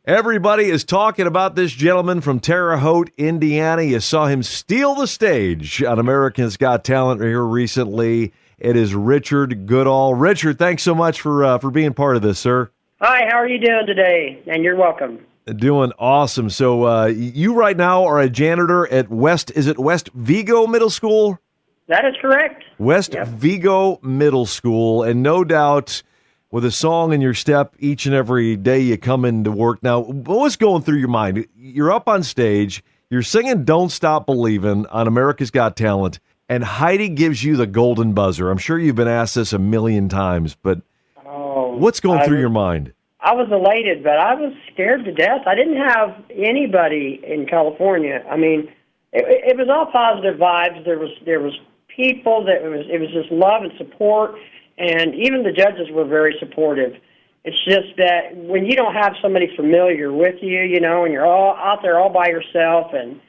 Everybody is talking about this gentleman from Terre Haute, Indiana. You saw him steal the stage on America's Got Talent here recently. It is Richard Goodall. Richard, thanks so much for being part of this, sir. Hi, how are you doing today? And you're welcome. Doing awesome. So you right now are a janitor at West Vigo Middle School? That is correct. West Vigo Middle School, and no doubt with a song in your step each and every day you come into work. Now, what was going through your mind? You're up on stage, you're singing Don't Stop Believin' on America's Got Talent, and Heidi gives you the golden buzzer. I'm sure you've been asked this a million times, but what's going through your mind? I was elated, but I was scared to death. I didn't have anybody in California. I mean, it was all positive vibes. There was people, it was just love and support. And even the judges were very supportive. It's just that when you don't have somebody familiar with you, you know, and you're all out there all by yourself, and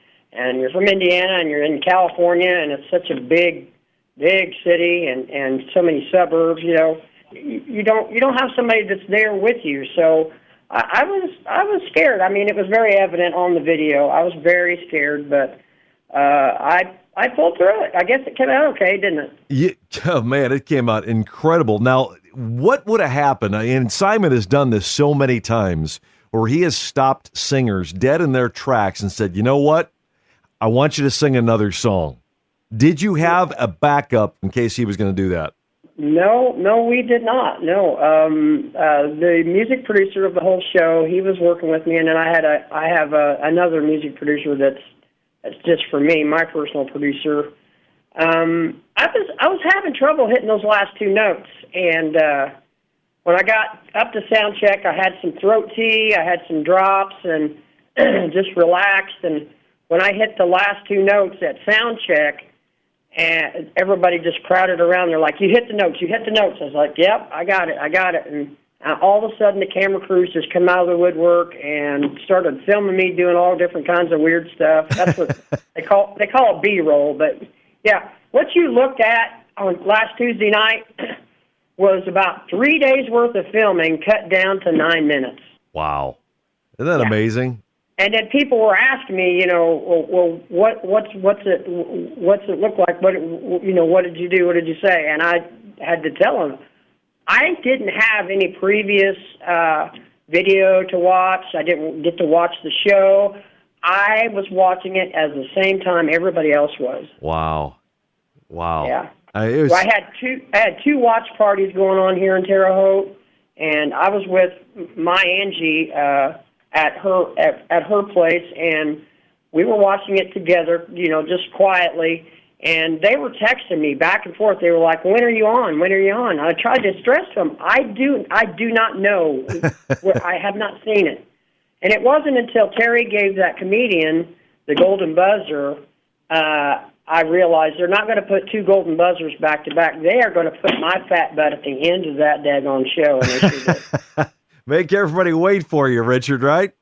you're from Indiana and you're in California, and it's such a big city and so many suburbs, you know, you don't have somebody that's there with you. So I was scared. I mean, it was very evident on the video. I was very scared, but I pulled through it. I guess it came out okay, didn't it? Yeah, oh man, it came out incredible. Now, what would have happened? And Simon has done this so many times where he has stopped singers dead in their tracks and said, you know what? I want you to sing another song. Did you have a backup in case he was going to do that? No, we did not. No, the music producer of the whole show, he was working with me, and then I have another music producer that's just for me, my personal producer. I was having trouble hitting those last two notes, and when I got up to sound check, I had some throat tea, I had some drops, and just relaxed. And when I hit the last two notes at sound check, and everybody just crowded around, they're like, "You hit the notes, you hit the notes." I was like, "Yep, I got it." And all of a sudden, the camera crews just come out of the woodwork and started filming me doing all different kinds of weird stuff. That's what they call it B-roll. But yeah, what you looked at on last Tuesday night was about 3 days worth of filming cut down to 9 minutes. Wow, isn't that amazing? And then people were asking me, you know, well, what's it look like? What did you do? What did you say? And I had to tell them, I didn't have any previous video to watch. I didn't get to watch the show. I was watching it at the same time everybody else was. Wow. Yeah. I had two watch parties going on here in Terre Haute, and I was with my Angie at her place, and we were watching it together, you know, just quietly. And they were texting me back and forth. They were like, "When are you on? When are you on?" I tried to stress to them, I do not know. I have not seen it. And it wasn't until Terry gave that comedian the golden buzzer, I realized they're not going to put two golden buzzers back to back. They are going to put my fat butt at the end of that daggone show. And they sure did. Make everybody wait for you, Richard, right?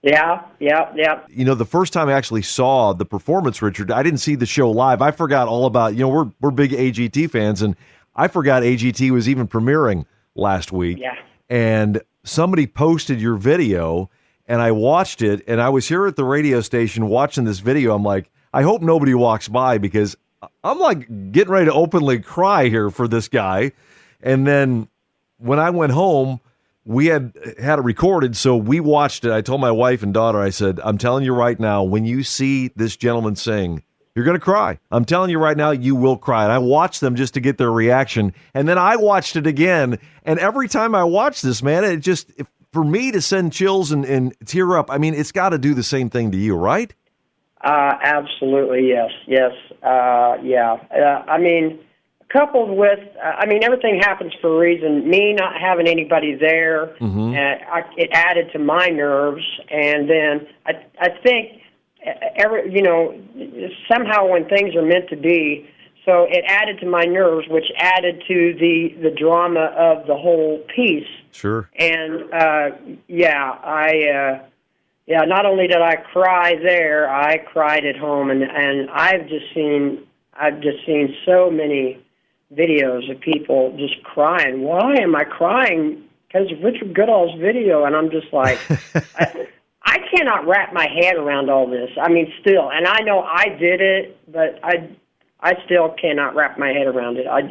Yeah. You know, the first time I actually saw the performance, Richard, I didn't see the show live. I forgot all about, you know, we're big AGT fans, and I forgot AGT was even premiering last week. Yeah. And somebody posted your video, and I watched it, and I was here at the radio station watching this video. I'm like, I hope nobody walks by, because I'm like getting ready to openly cry here for this guy. And then when I went home, we had it recorded, so we watched it. I told my wife and daughter, I said, I'm telling you right now, when you see this gentleman sing, you're going to cry. I'm telling you right now, you will cry. And I watched them just to get their reaction. And then I watched it again. And every time I watch this, man, it just, for me to send chills and tear up, I mean, it's got to do the same thing to you, right? Absolutely, yes. Yeah. I mean, coupled with, everything happens for a reason. Me not having anybody there, it added to my nerves. And then I think, somehow when things are meant to be, so it added to my nerves, which added to the drama of the whole piece. Sure. And not only did I cry there, I cried at home, and I've just seen so many videos of people just crying. Why am I crying because of Richard Goodall's video, and I'm just like, I cannot wrap my head around all this. I mean, still, and I know I did it, but I still cannot wrap my head around it. I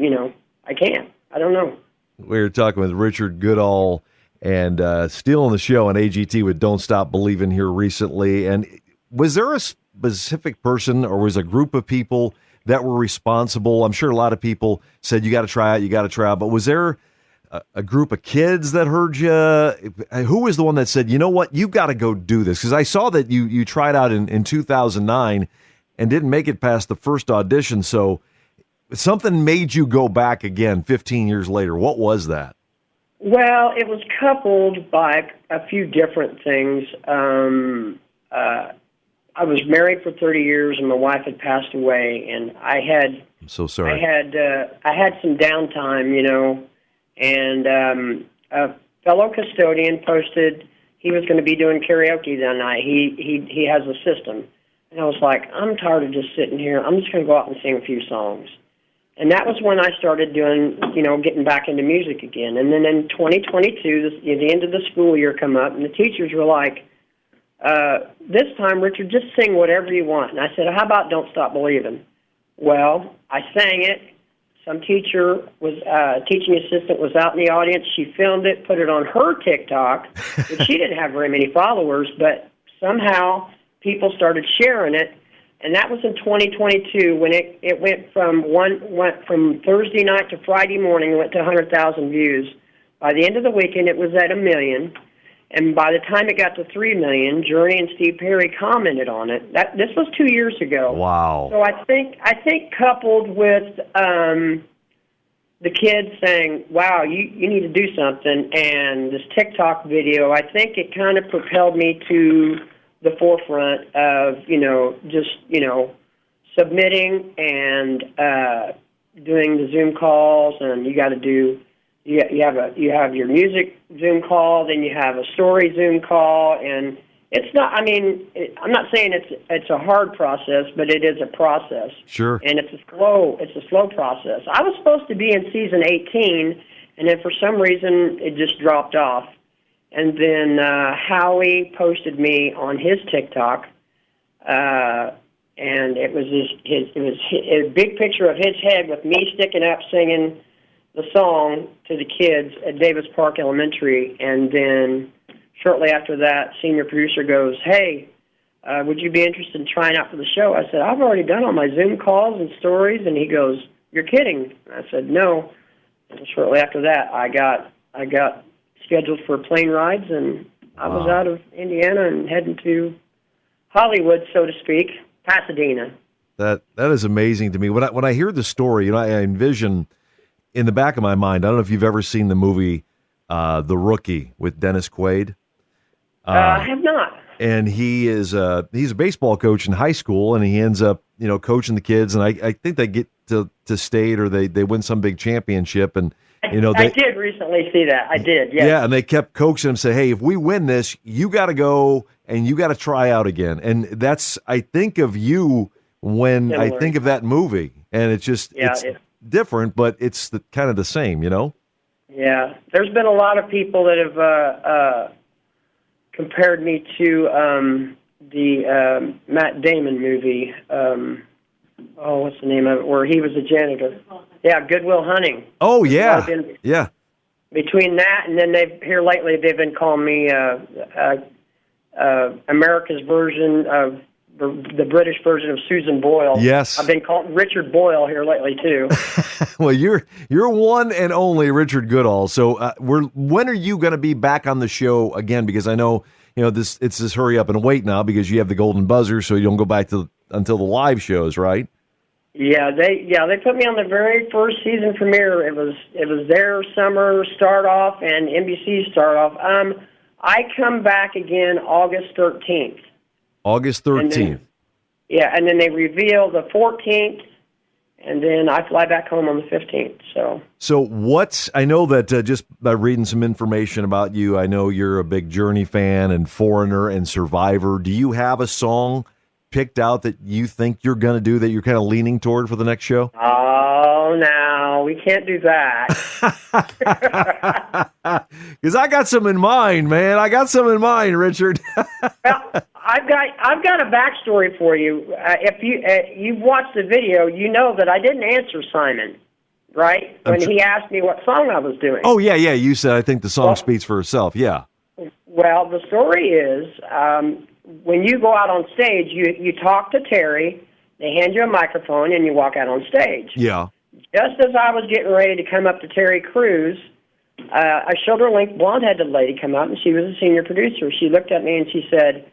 can't. I don't know. We were talking with Richard Goodall and still on the show on AGT with Don't Stop Believin' here recently. And was there a specific person or was a group of people that were responsible? I'm sure a lot of people said, you got to try it, but was there a group of kids that heard you? Who was the one that said, you know what, you got to go do this? Because I saw that you tried out in 2009 and didn't make it past the first audition. So something made you go back again 15 years later. What was that? Well, it was coupled by a few different things. I was married for 30 years, and my wife had passed away, and I'm so sorry. I had some downtime, and a fellow custodian posted he was going to be doing karaoke that night. He has a system, and I was like, I'm tired of just sitting here. I'm just going to go out and sing a few songs. And that was when I started doing, getting back into music again. And then in 2022, the end of the school year come up, and the teachers were like, this time, Richard, just sing whatever you want. And I said, how about Don't Stop Believin'? Well, I sang it. Some teacher teaching assistant was out in the audience. She filmed it, put it on her TikTok, but she didn't have very many followers, but somehow people started sharing it. And that was in 2022 when it went from Thursday night to Friday morning, went to 100,000 views. By the end of the weekend, it was at 1 million. And by the time it got to 3 million, Journey and Steve Perry commented on it. This was 2 years ago. Wow. So I think coupled with the kids saying, wow, you need to do something, and this TikTok video, I think it kind of propelled me to the forefront of, submitting and doing the Zoom calls, and you got to do. You have your music Zoom call, then you have a story Zoom call, and it's not. I mean, I'm not saying it's a hard process, but it is a process. Sure. And it's a slow process. I was supposed to be in season 18, and then for some reason it just dropped off. And then Howie posted me on his TikTok, and it was a big picture of his head with me sticking up singing the song to the kids at Davis Park Elementary. And then shortly after that, senior producer goes, hey, would you be interested in trying out for the show? I said, I've already done all my Zoom calls and stories. And he goes, you're kidding. I said, no. And shortly after that, I got scheduled for plane rides, and I was out of Indiana and heading to Hollywood, so to speak, Pasadena. That is amazing to me. When I hear the story, I envision in the back of my mind, I don't know if you've ever seen the movie The Rookie with Dennis Quaid. I have not. And he's a baseball coach in high school, and he ends up, coaching the kids. And I think they get to state, or they win some big championship. And I did recently see that. I did. Yes. Yeah, and they kept coaxing him, say, "Hey, if we win this, you got to go and you got to try out again." And I think of you when Similar. I think of that movie, and it's just it's different, but it's kind of the same, Yeah, there's been a lot of people that have compared me to the Matt Damon movie. What's the name of it? Where he was a janitor. Yeah, Good Will Hunting. Oh, yeah. Yeah. Between that and then here lately they've been calling me America's version of the British version of Susan Boyle. Yes. I've been called Richard Boyle here lately too. Well, you're one and only Richard Goodall. So when are you going to be back on the show again? Because I know it's this hurry up and wait now because you have the golden buzzer, so you don't go back until the live shows, right? Yeah, they put me on the very first season premiere. It was their summer start off and NBC start off. I come back again August 13th. August 13th. And then they reveal the 14th, and then I fly back home on the 15th. So I know that just by reading some information about you, I know you're a big Journey fan and Foreigner and Survivor. Do you have a song picked out that you think you're going to do that you're kind of leaning toward for the next show? Oh, now no, we can't do that. Because I got some in mind, man. I got some in mind, Richard. Well, I've got a backstory for you. If you've watched the video, you know that I didn't answer Simon, right? When he asked me what song I was doing. Oh, yeah. You said, I think the song speaks for itself. Yeah. Well, the story is, when you go out on stage, you talk to Terry, they hand you a microphone, and you walk out on stage. Yeah. Just as I was getting ready to come up to Terry Crews, a shoulder-length blonde-headed lady come up, and she was a senior producer. She looked at me and she said,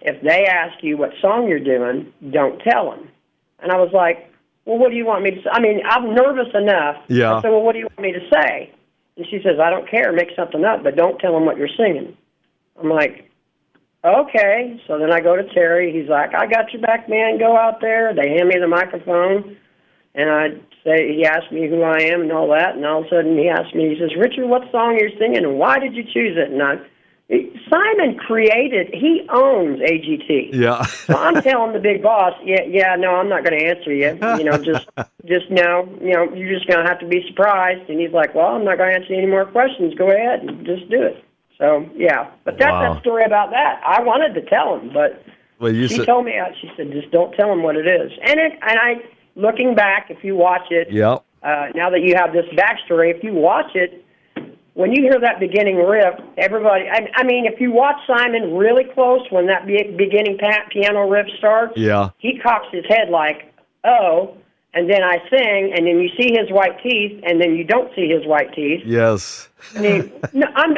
if they ask you what song you're doing, don't tell them. And I was like, well, what do you want me to say? I mean, I'm nervous enough. Yeah. I said, well, what do you want me to say? And she says, I don't care. Make something up, but don't tell them what you're singing. I'm like, okay. So then I go to Terry. He's like, I got your back, man. Go out there. They hand me the microphone, and I say, he asked me who I am and all that, and all of a sudden he asked me, he says, Richard, what song are you singing, and why did you choose it? And Simon he owns AGT. Yeah. So I'm telling the big boss, no, I'm not going to answer you. Just no, you're just going to have to be surprised. And he's like, well, I'm not going to answer any more questions. Go ahead and just do it. So, yeah. But that's that story about that. I wanted to tell him, but she told me, she said, just don't tell him what it is. And looking back, if you watch it, yep. Now that you have this backstory, if you watch it, when you hear that beginning riff, everybody, I mean, if you watch Simon really close when that beginning piano riff starts, he cocks his head like, oh, and then I sing, and then you see his white teeth, and then you don't see his white teeth. Yes. I mean, no, I'm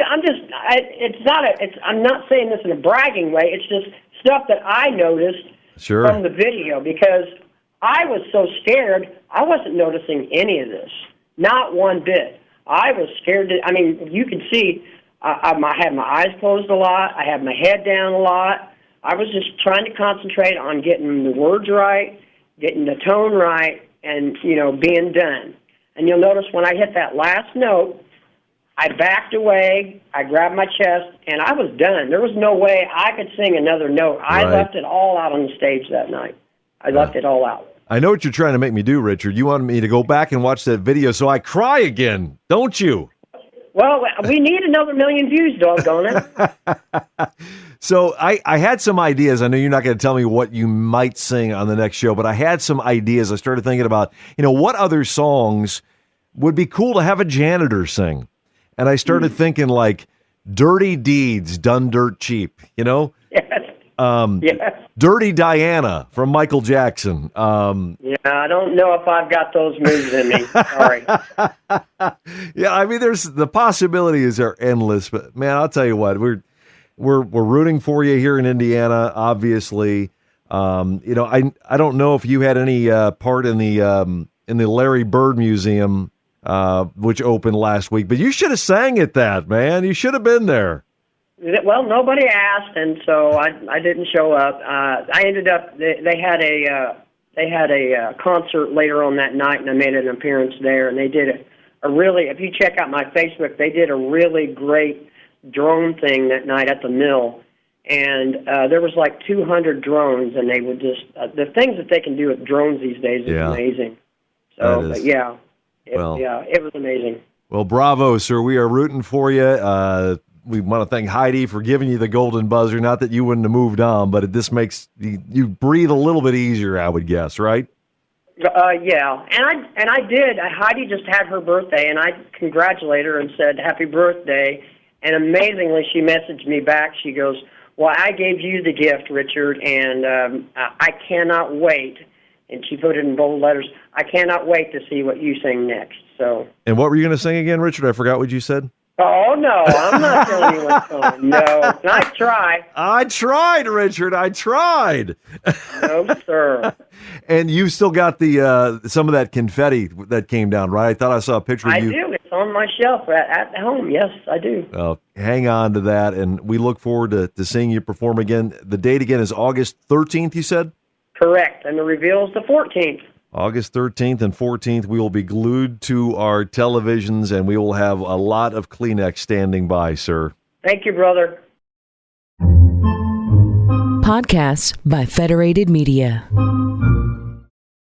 not saying this in a bragging way. It's just stuff that I noticed from the video, because I was so scared, I wasn't noticing any of this, not one bit. I was scared you can see I had my eyes closed a lot. I had my head down a lot. I was just trying to concentrate on getting the words right, getting the tone right, and, being done. And you'll notice when I hit that last note, I backed away, I grabbed my chest, and I was done. There was no way I could sing another note. I left it all out on the stage that night. I left it all out. I know what you're trying to make me do, Richard. You wanted me to go back and watch that video so I cry again, don't you? Well, we need another 1 million views, doggone it. So I had some ideas. I know you're not going to tell me what you might sing on the next show, but I had some ideas. I started thinking about, what other songs would be cool to have a janitor sing. And I started thinking like Dirty Deeds Done Dirt Cheap, Yes. Yes. Dirty Diana from Michael Jackson. I don't know if I've got those moves in me. Sorry. Yeah, I mean, there's the possibilities are endless, but man, I'll tell you what, we're rooting for you here in Indiana. Obviously, I don't know if you had any part in the Larry Bird Museum, which opened last week, but you should have sang at that, man. You should have been there. Well, nobody asked, and so I didn't show up. I ended up. They had a concert later on that night, and I made an appearance there. And they did a really. If you check out my Facebook, they did a really great drone thing that night at the mill, and there was like 200 drones, and they would just the things that they can do with drones these days is amazing. So, but it was amazing. Well, bravo, sir. We are rooting for you. We want to thank Heidi for giving you the golden buzzer. Not that you wouldn't have moved on, but this makes you breathe a little bit easier, I would guess, right? Yeah, and I did. Heidi just had her birthday, and I congratulated her and said happy birthday. And amazingly, she messaged me back. She goes, "Well, I gave you the gift, Richard, and I cannot wait." And she put it in bold letters. I cannot wait to see what you sing next. So. And what were you going to sing again, Richard? I forgot what you said. Oh, no, I'm not telling you what song. No, I tried, Richard. I tried. No, sir. And you still got the some of that confetti that came down, right? I thought I saw a picture of you. I do. It's on my shelf at home. Yes, I do. Well, hang on to that, and we look forward to seeing you perform again. The date again is August 13th, you said? Correct, and the reveal is the 14th. August 13th and 14th, we will be glued to our televisions, and we will have a lot of Kleenex standing by, sir. Thank you, brother. Podcasts by Federated Media.